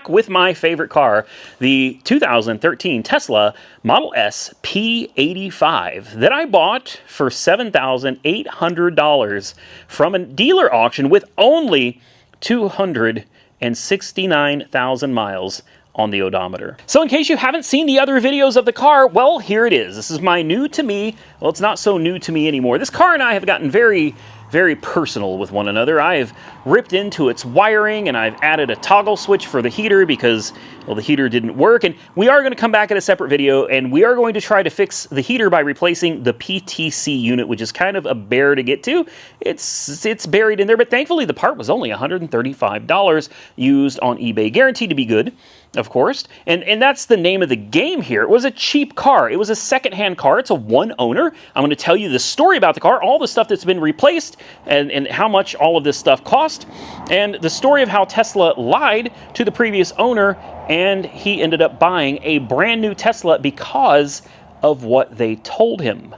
back with my favorite car, the 2013 Tesla Model S P85 that I bought for $7,800 from a dealer auction with only 269,000 miles on the odometer. So in case you haven't seen the other videos of the car, well, here it is. This is my new to me, well, it's not so new to me anymore. This car and I have gotten very personal with one another. I've ripped into its wiring and I've added a toggle switch for the heater because, well, the heater didn't work. And we are going to come back in a separate video and we are going to try to fix the heater by replacing the PTC unit, which is kind of a bear to get to. It's buried in there, but thankfully the part was only $135 used on eBay, guaranteed to be good, of course. And that's the name of the game here. It was a cheap car. It was a secondhand car. It's a one owner. I'm going to tell you the story about the car, all the stuff that's been replaced, and how much all of this stuff cost, and the story of how Tesla lied to the previous owner, and he ended up buying a brand new Tesla because of what they told him.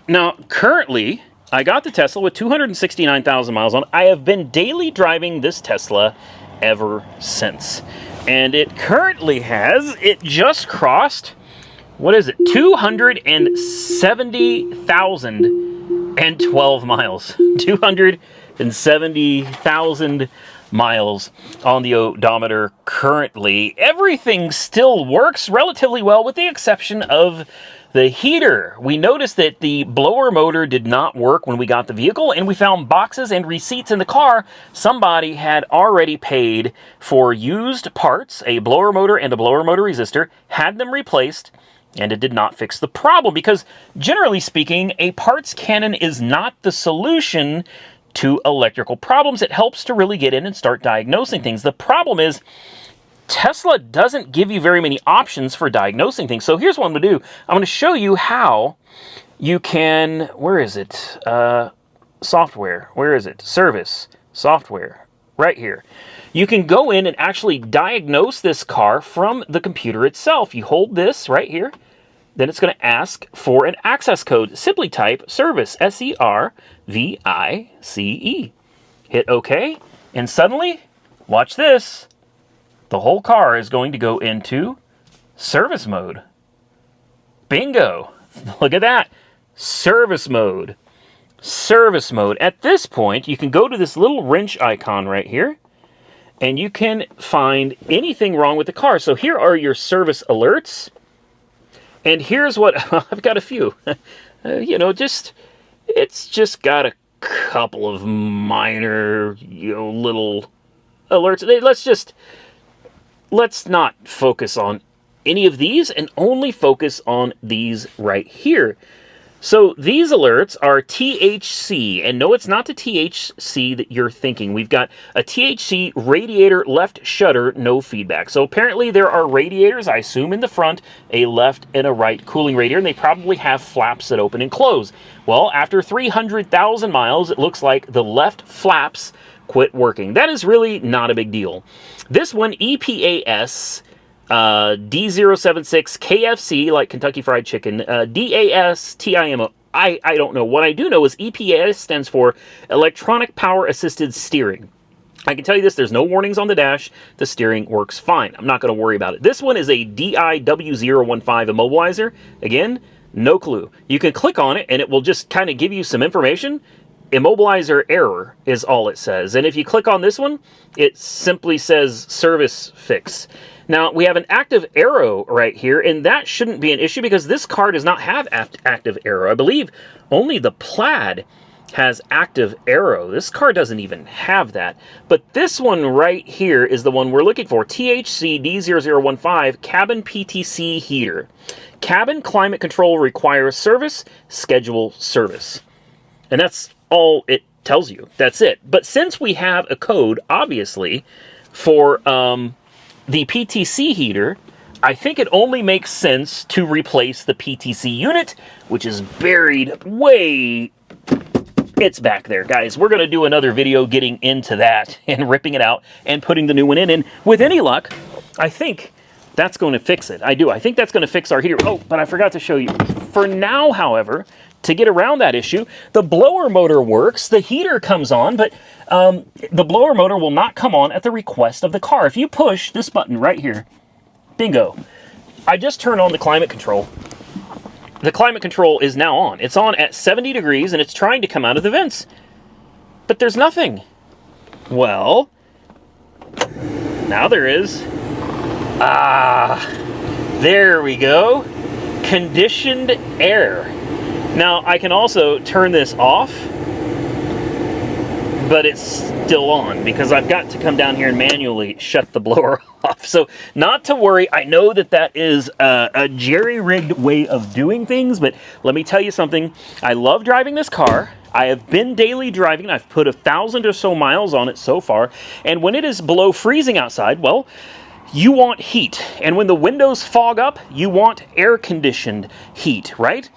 Now, currently, I got the Tesla with 269,000 miles on. I have been daily driving this Tesla ever since. And it currently has, it just crossed, what is it, 270,012 miles. 270,000 miles on the odometer currently. Everything still works relatively well with the exception of the heater. We noticed that the blower motor did not work when we got the vehicle, and we found boxes and receipts in the car. Somebody had already paid for used parts, a blower motor and a blower motor resistor, had them replaced, and it did not fix the problem because, generally speaking, a parts cannon is not the solution to electrical problems. It helps to really get in and start diagnosing things. The problem is Tesla doesn't give you very many options for diagnosing things. So here's what I'm going to do. I'm going to show you how you can, where is it? Software. Where is it? Service. Software. Right here. You can go in and actually diagnose this car from the computer itself. You hold this right here. Then it's going to ask for an access code. Simply type service, S-E-R-V-I-C-E. Hit OK. And suddenly, watch this. The whole car is going to go into service mode. Bingo. Look at that. Service mode. Service mode. At this point, you can go to this little wrench icon right here, and you can find anything wrong with the car. So here are your service alerts. And here's what, I've got a few. You know, it's just got a couple of minor, little alerts. Let's not focus on any of these and only focus on these right here. So these alerts are THC, and no, it's not the THC that you're thinking. We've got a THC radiator left shutter, no feedback. So apparently there are radiators, I assume in the front, a left and a right cooling radiator, and they probably have flaps that open and close. Well, after 300,000 miles, it looks like the left flaps quit working. That is really not a big deal. This one, EPAS D076 KFC, like Kentucky Fried Chicken, DASTIMO. I don't know. What I do know is EPAS stands for Electronic Power Assisted Steering. I can tell you this, there's no warnings on the dash. The steering works fine. I'm not going to worry about it. This one is a DIW015 immobilizer. Again, no clue. You can click on it and it will just kind of give you some information. Immobilizer error is all it says. And if you click on this one, it simply says service fix. Now, we have an active arrow right here, and that shouldn't be an issue because this car does not have active arrow. I believe only the Plaid has active arrow. This car doesn't even have that. But this one right here is the one we're looking for. THC D0015 Cabin PTC Heater. Cabin climate control requires service, schedule service. And that's all it tells you. That's it. But since we have a code, obviously, for the PTC heater, I think it only makes sense to replace the PTC unit, which is buried way... It's back there, guys. We're going to do another video getting into that and ripping it out and putting the new one in. And with any luck, I think that's going to fix it. I do. I think that's going to fix our heater. Oh, but I forgot to show you. For now, however, to get around that issue. The blower motor works, the heater comes on, but the blower motor will not come on at the request of the car. If you push this button right here, bingo, I just turned on the climate control. The climate control is now on. It's on at 70 degrees and it's trying to come out of the vents. But there's nothing. Well, now there is. There we go. Conditioned air. Now, I can also turn this off, but it's still on because I've got to come down here and manually shut the blower off. So, not to worry. I know that that is a jerry-rigged way of doing things, but let me tell you something. I love driving this car. I have been daily driving. I've put 1,000 or so miles on it so far. And when it is below freezing outside, well, you want heat. And when the windows fog up, you want air-conditioned heat, right?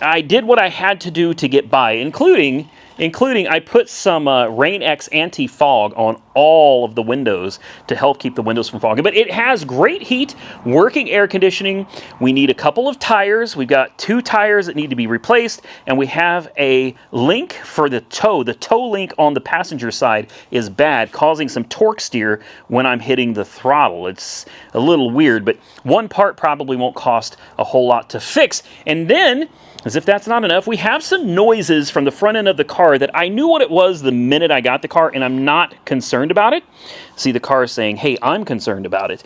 I did what I had to do to get by, including I put some Rain-X anti-fog on all of the windows to help keep the windows from fogging. But it has great heat, working air conditioning. We need a couple of tires. We've got 2 tires that need to be replaced, and we have a link for the toe. The toe link on the passenger side is bad, causing some torque steer when I'm hitting the throttle. It's a little weird, but one part probably won't cost a whole lot to fix. And then, as if that's not enough, we have some noises from the front end of the car that I knew what it was the minute I got the car, and I'm not concerned about it. See, the car is saying, hey, I'm concerned about it.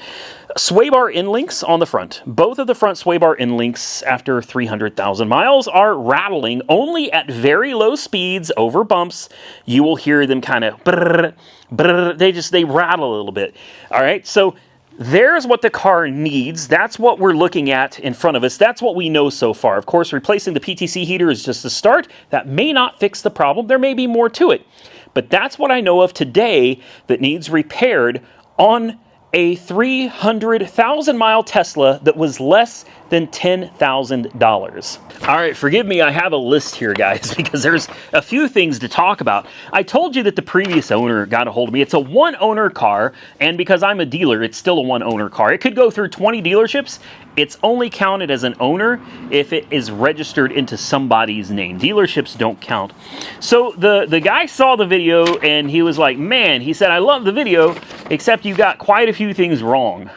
Sway bar end links on the front. Both of the front sway bar end links after 300,000 miles are rattling only at very low speeds over bumps. You will hear them kind of brrr, brrr. They rattle a little bit. All right, so there's what the car needs. That's what we're looking at in front of us. That's what we know so far. Of course, replacing the PTC heater is just a start. That may not fix the problem. There may be more to it. But that's what I know of today that needs repaired on a 300,000 mile Tesla that was less than $10,000. All right, forgive me, I have a list here, guys, because there's a few things to talk about. I told you that the previous owner got a hold of me. It's a one-owner car, and because I'm a dealer, it's still a one-owner car. It could go through 20 dealerships. It's only counted as an owner if it is registered into somebody's name. Dealerships don't count. So the guy saw the video, and he was like, man, he said, I love the video, except you got quite a few things wrong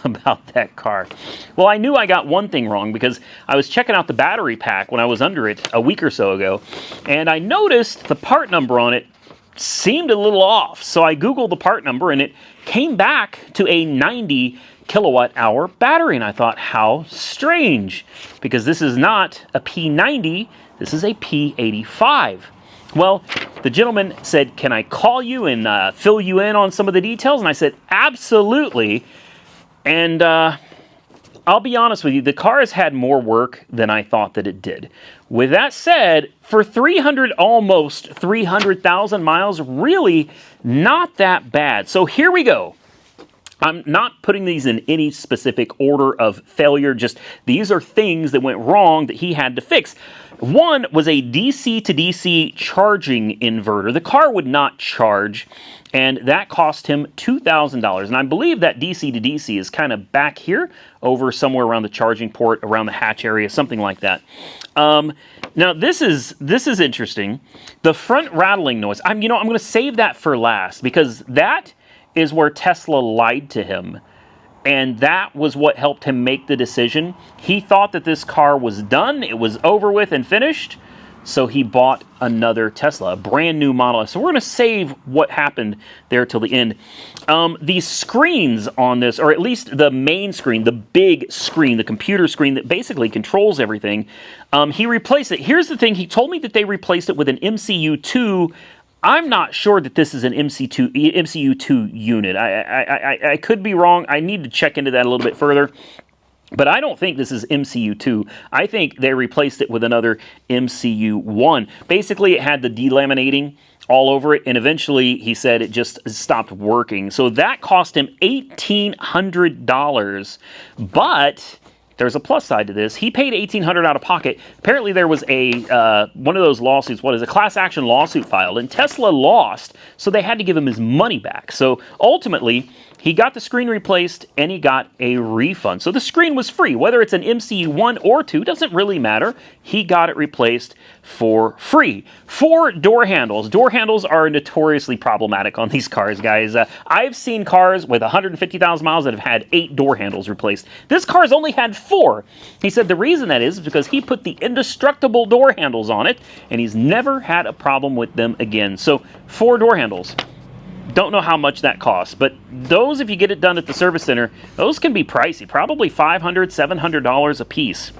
about that car. Well, I knew I got one thing wrong because I was checking out the battery pack when I was under it a week or so ago, and I noticed the part number on it seemed a little off. So I Googled the part number, and it came back to a 90 kilowatt hour battery, and I thought, how strange, because this is not a P90, this is a P85. Well, the gentleman said, can I call you and fill you in on some of the details? And I said, absolutely. And I'll be honest with you, the car has had more work than I thought that it did. With that said, for almost 300,000 miles, really not that bad. So here we go. I'm not putting these in any specific order of failure, just these are things that went wrong that he had to fix. One was a DC to DC charging inverter. The car would not charge, and that cost him $2,000. And I believe that DC to DC is kind of back here, over somewhere around the charging port, around the hatch area, something like that. Now this is interesting. The front rattling noise. I'm going to save that for last, because that is where Tesla lied to him. And that was what helped him make the decision. He thought that this car was done, it was over with and finished, so he bought another Tesla, a brand new Model S. So we're going to save what happened there till the end. These screens on this, or at least the main screen, the big screen, the computer screen that basically controls everything, he replaced it. Here's the thing, he told me that they replaced it with an MCU2. I'm not sure that this is an MCU2 unit. I could be wrong. I need to check into that a little bit further. But I don't think this is MCU2. I think they replaced it with another MCU1. Basically, it had the delaminating all over it, and eventually, he said, it just stopped working. So that cost him $1,800. But there's a plus side to this. He paid $1,800 out of pocket. Apparently there was a one of those lawsuits, a class action lawsuit filed, and Tesla lost, so they had to give him his money back. So ultimately, He got the screen replaced and he got a refund. So the screen was free. Whether it's an MCU 1 or 2, doesn't really matter. He got it replaced for free. 4 door handles. Door handles are notoriously problematic on these cars, guys. I've seen cars with 150,000 miles that have had 8 door handles replaced. This car's only had 4. He said the reason that is because he put the indestructible door handles on it and he's never had a problem with them again. So 4 door handles. Don't know how much that costs, but those, if you get it done at the service center, those can be pricey, probably $500, $700 a piece.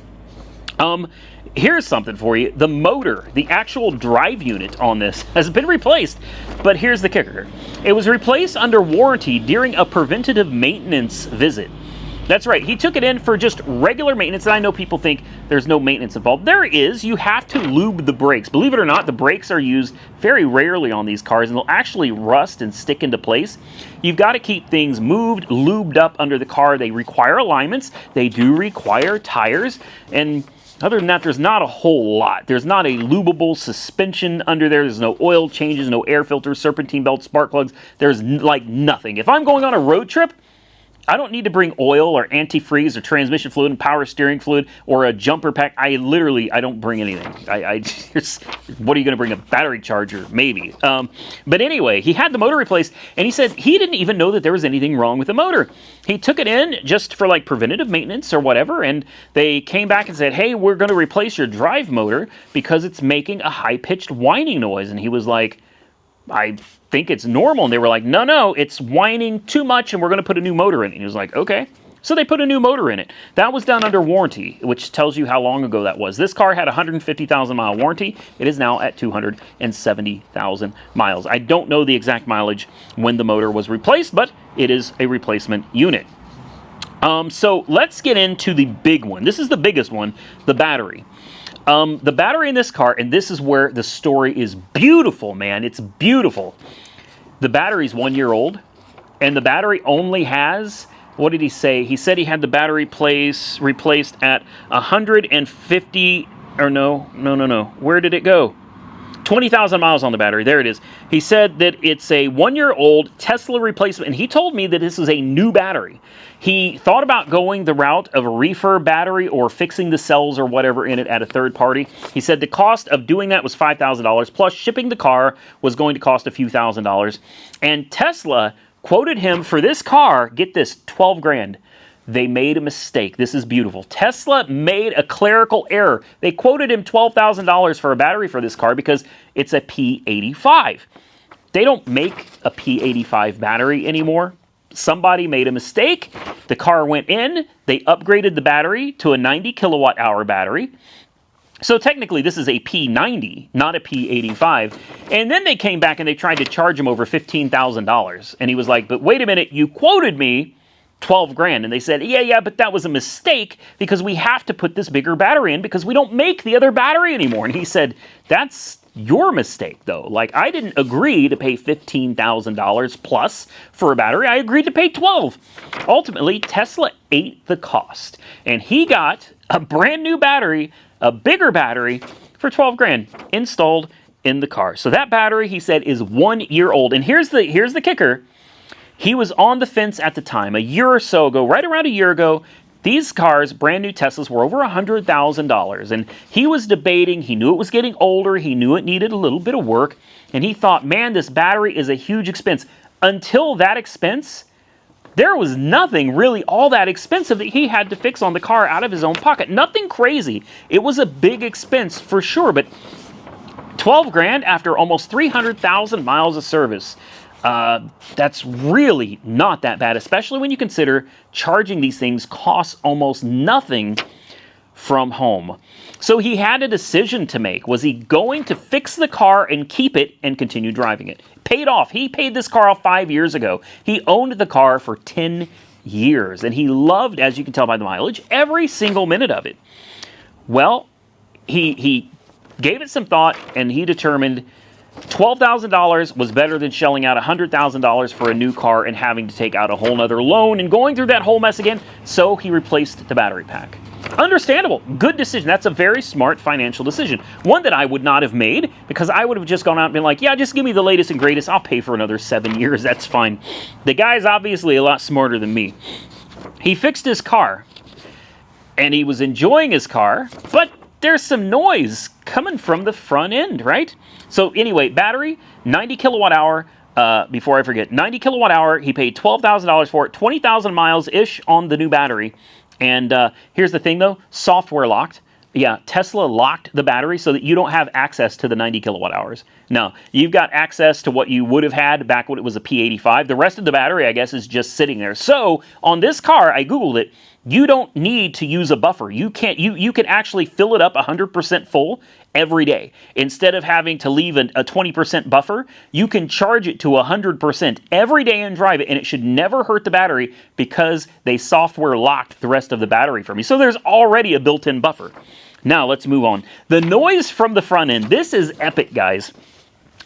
Here's something for you. The motor, the actual drive unit on this has been replaced, but here's the kicker. It was replaced under warranty during a preventative maintenance visit. That's right, he took it in for just regular maintenance, and I know people think there's no maintenance involved. There is. You have to lube the brakes. Believe it or not, the brakes are used very rarely on these cars, and they'll actually rust and stick into place. You've got to keep things moved, lubed up under the car. They require alignments. They do require tires, and other than that, there's not a whole lot. There's not a lubable suspension under there. There's no oil changes, no air filters, serpentine belts, spark plugs. There's like nothing. If I'm going on a road trip, I don't need to bring oil or antifreeze or transmission fluid and power steering fluid or a jumper pack. I don't bring anything. What are you going to bring? A battery charger? Maybe. But anyway, he had the motor replaced, and he said he didn't even know that there was anything wrong with the motor. He took it in just for like preventative maintenance or whatever, and they came back and said, hey, we're going to replace your drive motor because it's making a high-pitched whining noise. And he was like, I think it's normal. And they were like, no, it's whining too much and we're going to put a new motor in it. And he was like, okay. So they put a new motor in it. That was done under warranty, which tells you how long ago that was. This car had a 150,000 mile warranty. It is now at 270,000 miles. I don't know the exact mileage when the motor was replaced, but it is a replacement unit. So let's get into the big one. This is the biggest one, the battery. The battery in this car, and this is where the story is beautiful, man. It's beautiful. The battery's 1 year old, and the battery only has, what did he say? He said he had the battery replaced at 150, or no. Where did it go? 20,000 miles on the battery. There it is. He said that it's a 1 year old Tesla replacement, and he told me that this is a new battery. He thought about going the route of a refurb battery or fixing the cells or whatever in it at a third party. He said the cost of doing that was $5,000, plus shipping the car was going to cost a few $1,000s. And Tesla quoted him for this car, get this, 12 grand. They made a mistake. This is beautiful. Tesla made a clerical error. They quoted him $12,000 for a battery for this car because it's a P85. They don't make a P85 battery anymore. Somebody made a mistake. The car went in. They upgraded the battery to a 90 kilowatt hour battery. So technically this is a P90, not a P85. And then they came back and they tried to charge him over $15,000. And he was like, but wait a minute, you quoted me 12 grand. And they said, yeah, but that was a mistake because we have to put this bigger battery in because we don't make the other battery anymore. And he said, that's your mistake, though. Like, I didn't agree to pay $15,000 plus for a battery. I agreed to pay 12. Ultimately, Tesla ate the cost. And he got a brand new battery, a bigger battery, for 12 grand installed in the car. So that battery, he said, is 1 year old. And here's the kicker. He was on the fence at the time, a year or so ago, right around a year ago. These cars, brand new Teslas, were over $100,000. And he was debating, he knew it was getting older, he knew it needed a little bit of work, and he thought, man, this battery is a huge expense. Until that expense, there was nothing really all that expensive that he had to fix on the car out of his own pocket. Nothing crazy. It was a big expense for sure, but 12 grand after almost 300,000 miles of service. That's really not that bad, especially when you consider charging these things costs almost nothing from home. So he had a decision to make. Was he going to fix the car and keep it and continue driving it? Paid off. He paid this car off 5 years ago. He owned the car for 10 years, and he loved, as you can tell by the mileage, every single minute of it. Well, he gave it some thought, and he determined $12,000 was better than shelling out $100,000 for a new car and having to take out a whole nother loan and going through that whole mess again, so he replaced the battery pack. Understandable. Good decision. That's a very smart financial decision. One that I would not have made, because I would have just gone out and been like, yeah, just give me the latest and greatest. I'll pay for another 7 years. That's fine. The guy's obviously a lot smarter than me. He fixed his car, and he was enjoying his car, but there's some noise coming from the front end, right? So anyway, battery, 90 kilowatt hour. Before I forget, 90 kilowatt hour. He paid $12,000 for it, 20,000 miles-ish on the new battery. And here's the thing, though, software locked. Yeah, Tesla locked the battery so that you don't have access to the 90 kilowatt hours. No, you've got access to what you would have had back when it was a P85. The rest of the battery, I guess, is just sitting there. So on this car, I Googled it, you don't need to use a buffer. You can actually fill it up 100% full every day. Instead of having to leave a 20% buffer, you can charge it to 100% every day and drive it, and it should never hurt the battery because they software locked the rest of the battery for me. So there's already a built-in buffer. Now let's move on. The noise from the front end. This is epic, guys.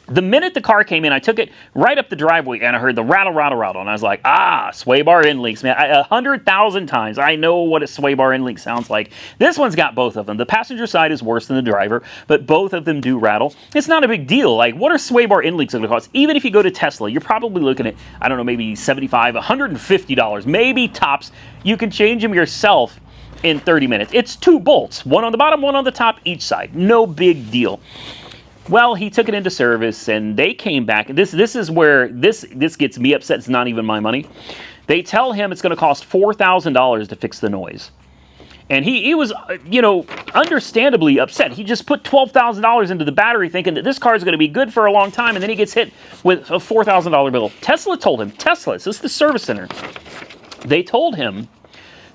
The minute the car came in, I took it right up the driveway and I heard the rattle, rattle, rattle. And I was like, sway bar end links, man. 100,000 times I know what a sway bar end link sounds like. This one's got both of them. The passenger side is worse than the driver, but both of them do rattle. It's not a big deal. Like, what are sway bar end links going to cost? Even if you go to Tesla, you're probably looking at, I don't know, maybe $75, $150, maybe tops. You can change them yourself in 30 minutes. It's 2 bolts, one on the bottom, one on the top, each side. No big deal. Well, he took it into service, and they came back. This is where this gets me upset. It's not even my money. They tell him it's going to cost $4,000 to fix the noise. And he was, understandably upset. He just put $12,000 into the battery thinking that this car is going to be good for a long time, and then he gets hit with a $4,000 bill. Tesla told him, this is the service center. They told him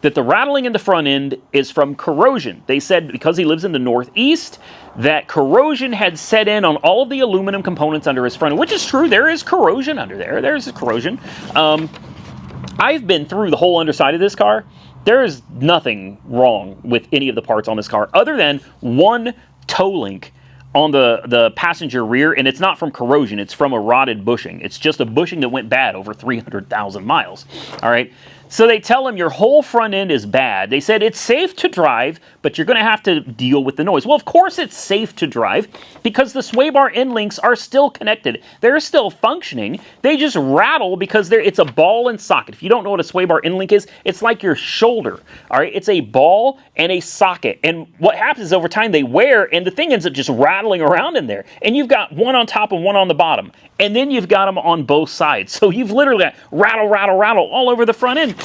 that the rattling in the front end is from corrosion. They said because he lives in the Northeast, that corrosion had set in on all of the aluminum components under his front end, which is true. There is corrosion under there. There's corrosion. I've been through the whole underside of this car. There is nothing wrong with any of the parts on this car other than one toe link on the passenger rear, and it's not from corrosion. It's from a rotted bushing. It's just a bushing that went bad over 300,000 miles. All right. So they tell him your whole front end is bad. They said it's safe to drive, but you're going to have to deal with the noise. Well, of course it's safe to drive because the sway bar end links are still connected. They're still functioning. They just rattle because it's a ball and socket. If you don't know what a sway bar end link is, it's like your shoulder. All right, it's a ball and a socket. And what happens is over time they wear, and the thing ends up just rattling around in there. And you've got one on top and one on the bottom. And then you've got them on both sides. So you've literally got rattle, rattle, rattle all over the front end.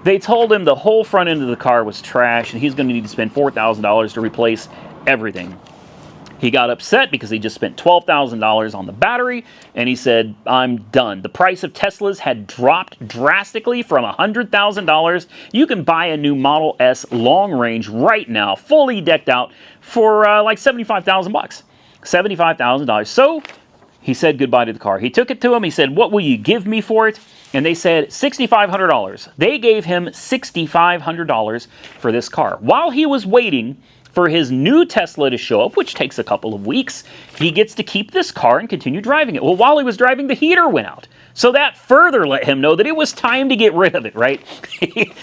They told him the whole front end of the car was trash and he's going to need to spend $4,000 to replace everything. He got upset because he just spent $12,000 on the battery, and he said, I'm done. The price of Teslas had dropped drastically from $100,000. You can buy a new Model S long range right now, fully decked out, for like $75,000. $75,000. So he said goodbye to the car. He took it to him. He said, what will you give me for it? And they said $6,500. They gave him $6,500 for this car. While he was waiting for his new Tesla to show up, which takes a couple of weeks, he gets to keep this car and continue driving it. Well, while he was driving, the heater went out. So that further let him know that it was time to get rid of it, right?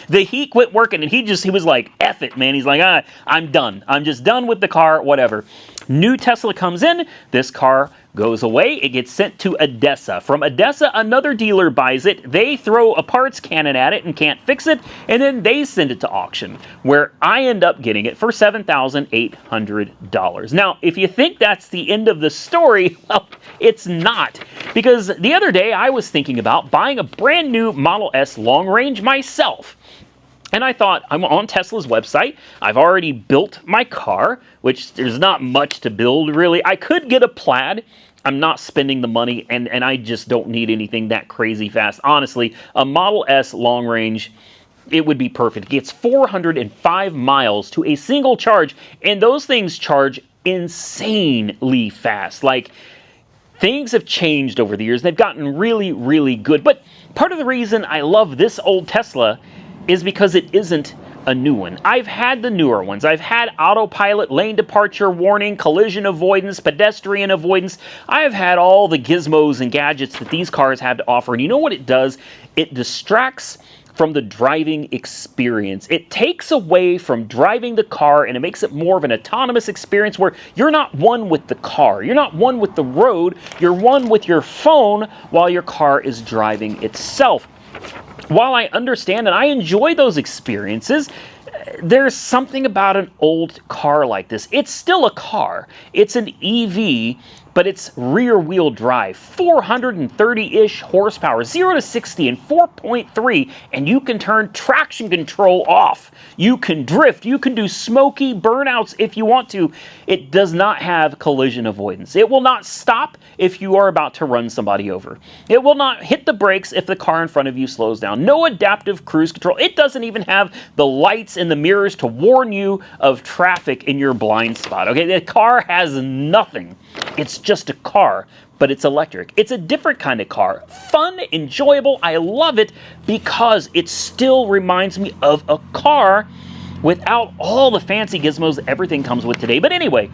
The heat quit working, and he was like, F it, man. He's like, I'm done. I'm just done with the car, whatever. New Tesla comes in. This car goes away. It gets sent to Odessa. From Odessa, another dealer buys it. They throw a parts cannon at it and can't fix it, and then they send it to auction, where I end up getting it for $7,800. Now, if you think that's the end of the story, well, it's not. Because the other day, I was thinking about buying a brand new Model S long range myself. And I thought, I'm on Tesla's website. I've already built my car, which there's not much to build, really. I could get a Plaid. I'm not spending the money, and I just don't need anything that crazy fast. Honestly, a Model S long range, it would be perfect. It gets 405 miles to a single charge, and those things charge insanely fast. Like, things have changed over the years. They've gotten really, really good. But part of the reason I love this old Tesla is because it isn't a new one. I've had the newer ones. I've had autopilot, lane departure warning, collision avoidance, pedestrian avoidance. I have had all the gizmos and gadgets that these cars have to offer. And you know what it does? It distracts from the driving experience. It takes away from driving the car and it makes it more of an autonomous experience where you're not one with the car. You're not one with the road. You're one with your phone while your car is driving itself. While I understand and I enjoy those experiences, there's something about an old car like this. It's still a car. It's an EV, but it's rear-wheel drive, 430-ish horsepower, 0 to 60 in 4.3, and you can turn traction control off. You can drift. You can do smoky burnouts if you want to. It does not have collision avoidance. It will not stop if you are about to run somebody over. It will not hit the brakes if the car in front of you slows down. No adaptive cruise control. It doesn't even have the lights in the mirrors to warn you of traffic in your blind spot. Okay, the car has nothing. It's just a car, but it's electric. It's a different kind of car. Fun, enjoyable. I love it because it still reminds me of a car without all the fancy gizmos that everything comes with today. But anyway,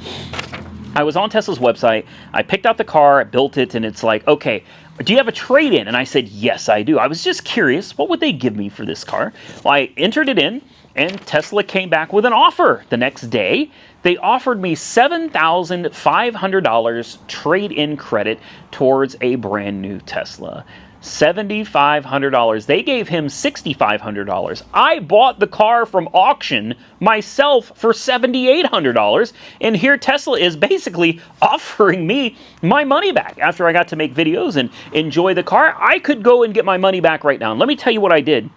I was on Tesla's website. I picked out the car, I built it, and it's like, okay, do you have a trade-in? And I said, yes, I do. I was just curious, what would they give me for this car? Well, I entered it in, and Tesla came back with an offer the next day. They offered me $7,500 trade-in credit towards a brand new Tesla. $7,500. They gave him $6,500. I bought the car from auction myself for $7,800, and here Tesla is basically offering me my money back. After I got to make videos and enjoy the car, I could go and get my money back right now. And let me tell you what I did.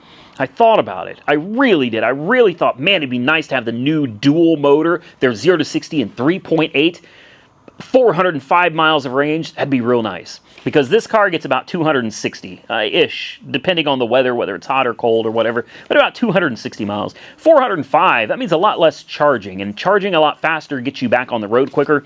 I thought about it. I really did. I really thought, man, it'd be nice to have the new dual motor. They're 0 to 60 in 3.8. 405 miles of range, that'd be real nice. Because this car gets about 260-ish, depending on the weather, whether it's hot or cold or whatever, but about 260 miles. 405, that means a lot less charging, and charging a lot faster gets you back on the road quicker.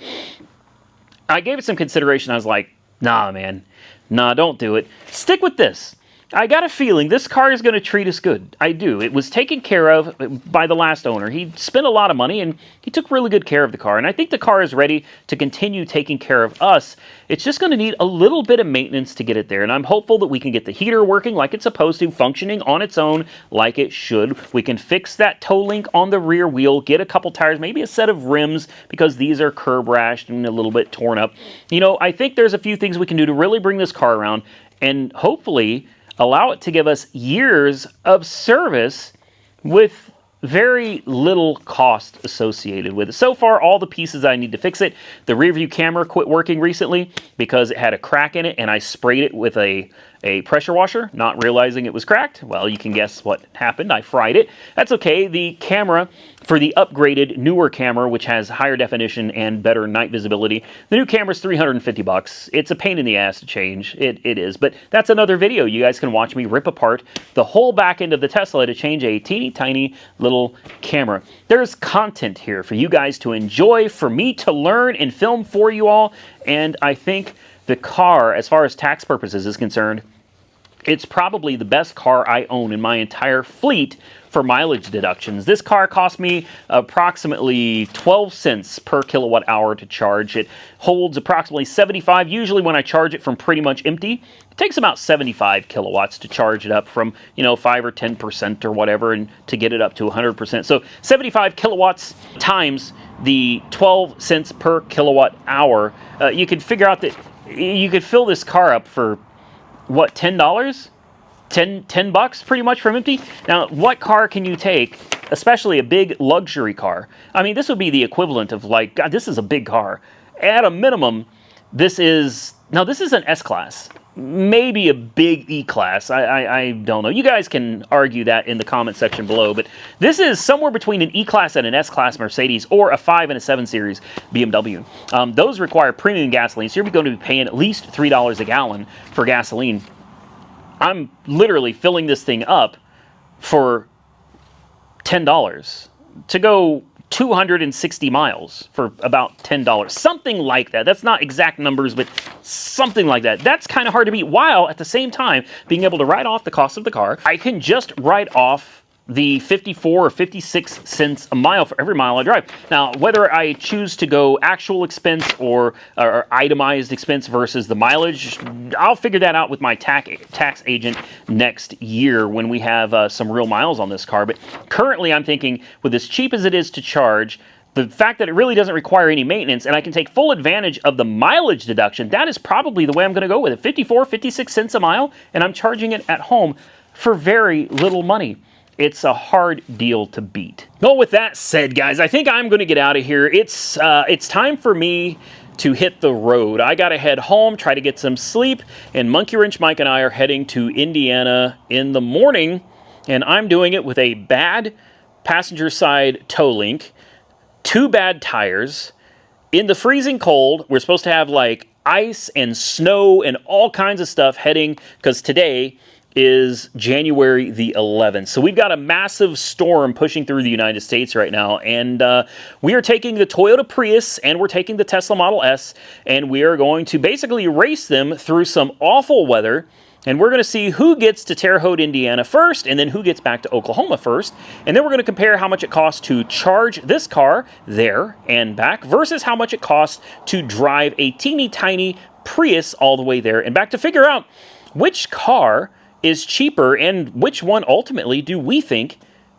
I gave it some consideration. I was like, nah, man. Nah, don't do it. Stick with this. I got a feeling this car is going to treat us good. I do. It was taken care of by the last owner. He spent a lot of money, and he took really good care of the car. And I think the car is ready to continue taking care of us. It's just going to need a little bit of maintenance to get it there. And I'm hopeful that we can get the heater working like it's supposed to, functioning on its own like it should. We can fix that toe link on the rear wheel, get a couple tires, maybe a set of rims, because these are curb rashed and a little bit torn up. You know, I think there's a few things we can do to really bring this car around and hopefully allow it to give us years of service with very little cost associated with it. So far, all the pieces I need to fix it. The rear view camera quit working recently because it had a crack in it, and I sprayed it with a pressure washer, not realizing it was cracked. Well, you can guess what happened. I fried it. That's okay. The camera for the upgraded, newer camera, which has higher definition and better night visibility, the new camera's $350. It's a pain in the ass to change. It is. But that's another video. You guys can watch me rip apart the whole back end of the Tesla to change a teeny tiny little camera. There's content here for you guys to enjoy, for me to learn and film for you all. And I think the car, as far as tax purposes is concerned, it's probably the best car I own in my entire fleet for mileage deductions. This car cost me approximately 12 cents per kilowatt hour to charge. It holds approximately 75. Usually when I charge it from pretty much empty, it takes about 75 kilowatts to charge it up from, 5 or 10% or whatever, and to get it up to 100%. So 75 kilowatts times the 12 cents per kilowatt hour, you could figure out that you could fill this car up for what, $10? $10 pretty much from empty. Now, what car can you take, especially a big luxury car? I mean, this would be the equivalent of, like, God, this is a big car. At a minimum, this is an S-Class. Maybe a big E-Class. I don't know. You guys can argue that in the comment section below, but this is somewhere between an E-Class and an S-Class Mercedes, or a 5 and a 7 Series BMW. Those require premium gasoline, so you're going to be paying at least $3 a gallon for gasoline. I'm literally filling this thing up for $10 to go 260 miles for about $10. Something like that. That's not exact numbers, but something like that. That's kind of hard to beat, while at the same time being able to write off the cost of the car. I can just write off the 54 or 56 cents a mile for every mile I drive. Now, whether I choose to go actual expense or itemized expense versus the mileage, I'll figure that out with my tax agent next year when we have some real miles on this car. But currently, I'm thinking, with as cheap as it is to charge, the fact that it really doesn't require any maintenance, and I can take full advantage of the mileage deduction, that is probably the way I'm going to go with it. 54, 56 cents a mile, and I'm charging it at home for very little money. It's a hard deal to beat. Well, with that said, guys, I think I'm going to get out of here. It's time for me to hit the road. I got to head home, try to get some sleep, and Monkey Wrench Mike and I are heading to Indiana in the morning, and I'm doing it with a bad passenger side toe link, 2 bad tires, in the freezing cold. We're supposed to have like ice and snow and all kinds of stuff heading, because today is January the 11th. So we've got a massive storm pushing through the United States right now, and we are taking the Toyota Prius and we're taking the Tesla Model S, and we are going to basically race them through some awful weather, and we're going to see who gets to Terre Haute, Indiana first, and then who gets back to Oklahoma first, and then we're going to compare how much it costs to charge this car there and back versus how much it costs to drive a teeny tiny Prius all the way there and back, to figure out which car is cheaper and which one ultimately do we think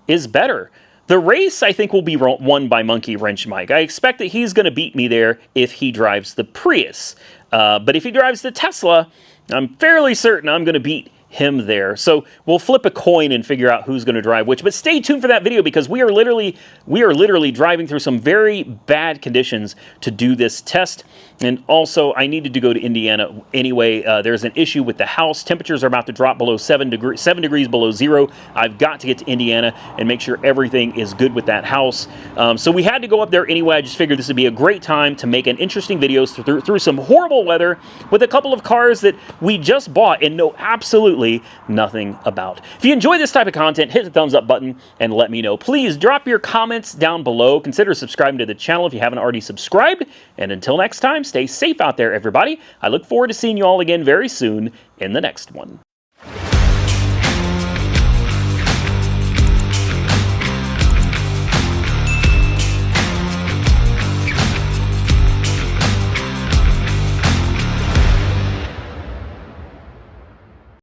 is better. The race, I think, will be won by Monkey Wrench Mike. I expect that he's going to beat me there if he drives the Prius. But if he drives the Tesla, I'm fairly certain I'm going to beat him there. So we'll flip a coin and figure out who's going to drive which. But stay tuned for that video, because we are literally driving through some very bad conditions to do this test. And also, I needed to go to Indiana anyway. There's an issue with the house. Temperatures are about to drop below 7 degrees below zero. I've got to get to Indiana and make sure everything is good with that house. So we had to go up there anyway. I just figured this would be a great time to make an interesting video through some horrible weather with a couple of cars that we just bought and know absolutely nothing about. If you enjoy this type of content, hit the thumbs up button and let me know. Please drop your comments down below. Consider subscribing to the channel if you haven't already subscribed. And until next time, stay safe out there, everybody. I look forward to seeing you all again very soon in the next one.